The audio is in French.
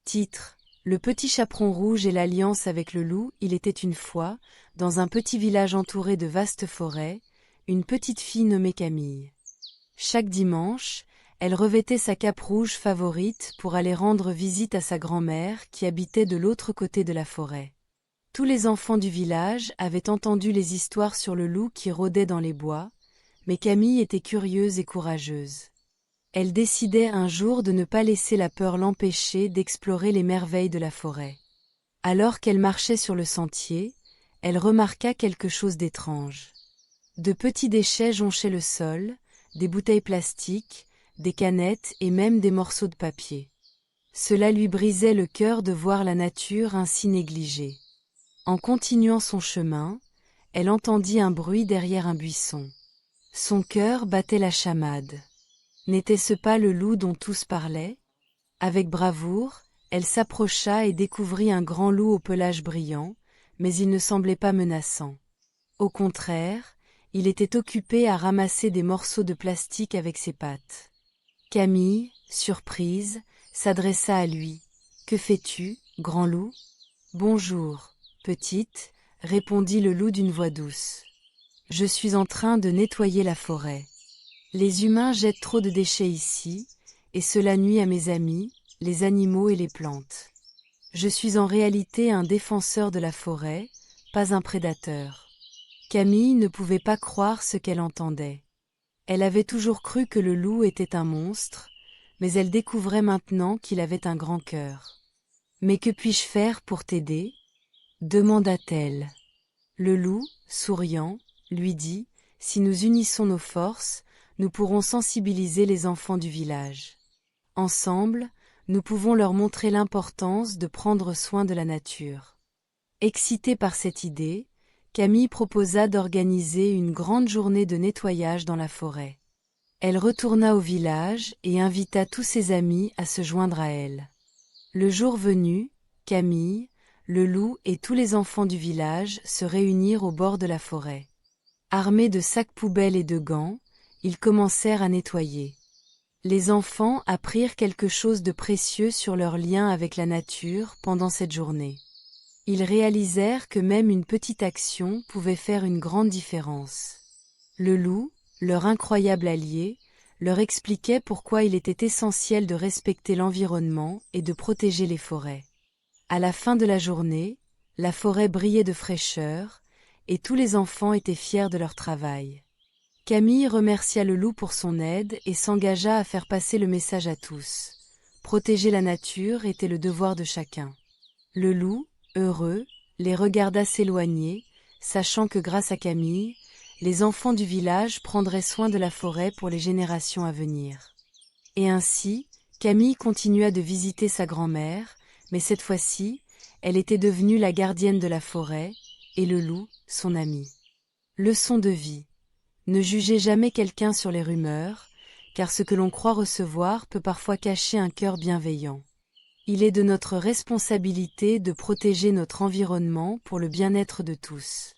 Titre: Le petit chaperon rouge et l'alliance avec le loup. Il était une fois, dans un petit village entouré de vastes forêts, une petite fille nommée Camille. Chaque dimanche, elle revêtait sa cape rouge favorite pour aller rendre visite à sa grand-mère qui habitait de l'autre côté de la forêt. Tous les enfants du village avaient entendu les histoires sur le loup qui rôdait dans les bois, mais Camille était curieuse et courageuse. Elle décidait un jour de ne pas laisser la peur l'empêcher d'explorer les merveilles de la forêt. Alors qu'elle marchait sur le sentier, elle remarqua quelque chose d'étrange. De petits déchets jonchaient le sol, des bouteilles plastiques, des canettes et même des morceaux de papier. Cela lui brisait le cœur de voir la nature ainsi négligée. En continuant son chemin, elle entendit un bruit derrière un buisson. Son cœur battait la chamade. N'était-ce pas le loup dont tous parlaient? Avec bravoure, elle s'approcha et découvrit un grand loup au pelage brillant, mais il ne semblait pas menaçant. Au contraire, il était occupé à ramasser des morceaux de plastique avec ses pattes. Camille, surprise, s'adressa à lui. « Que fais-tu, grand loup ?»« Bonjour, petite, » répondit le loup d'une voix douce. « Je suis en train de nettoyer la forêt. Les humains jettent trop de déchets ici, et cela nuit à mes amis, les animaux et les plantes. Je suis en réalité un défenseur de la forêt, pas un prédateur. » Camille ne pouvait pas croire ce qu'elle entendait. Elle avait toujours cru que le loup était un monstre, mais elle découvrait maintenant qu'il avait un grand cœur. « Mais que puis-je faire pour t'aider ?» demanda-t-elle. Le loup, souriant, lui dit « Si nous unissons nos forces, nous pourrons sensibiliser les enfants du village. Ensemble, nous pouvons leur montrer l'importance de prendre soin de la nature. » Excitée par cette idée, Camille proposa d'organiser une grande journée de nettoyage dans la forêt. Elle retourna au village et invita tous ses amis à se joindre à elle. Le jour venu, Camille, le loup et tous les enfants du village se réunirent au bord de la forêt. Armés de sacs poubelles et de gants, ils commencèrent à nettoyer. Les enfants apprirent quelque chose de précieux sur leur lien avec la nature pendant cette journée. Ils réalisèrent que même une petite action pouvait faire une grande différence. Le loup, leur incroyable allié, leur expliquait pourquoi il était essentiel de respecter l'environnement et de protéger les forêts. À la fin de la journée, la forêt brillait de fraîcheur, et tous les enfants étaient fiers de leur travail. Camille remercia le loup pour son aide et s'engagea à faire passer le message à tous. Protéger la nature était le devoir de chacun. Le loup, heureux, les regarda s'éloigner, sachant que grâce à Camille, les enfants du village prendraient soin de la forêt pour les générations à venir. Et ainsi, Camille continua de visiter sa grand-mère, mais cette fois-ci, elle était devenue la gardienne de la forêt, et le loup, son ami. Leçon de vie. Ne jugez jamais quelqu'un sur les rumeurs, car ce que l'on croit recevoir peut parfois cacher un cœur bienveillant. Il est de notre responsabilité de protéger notre environnement pour le bien-être de tous.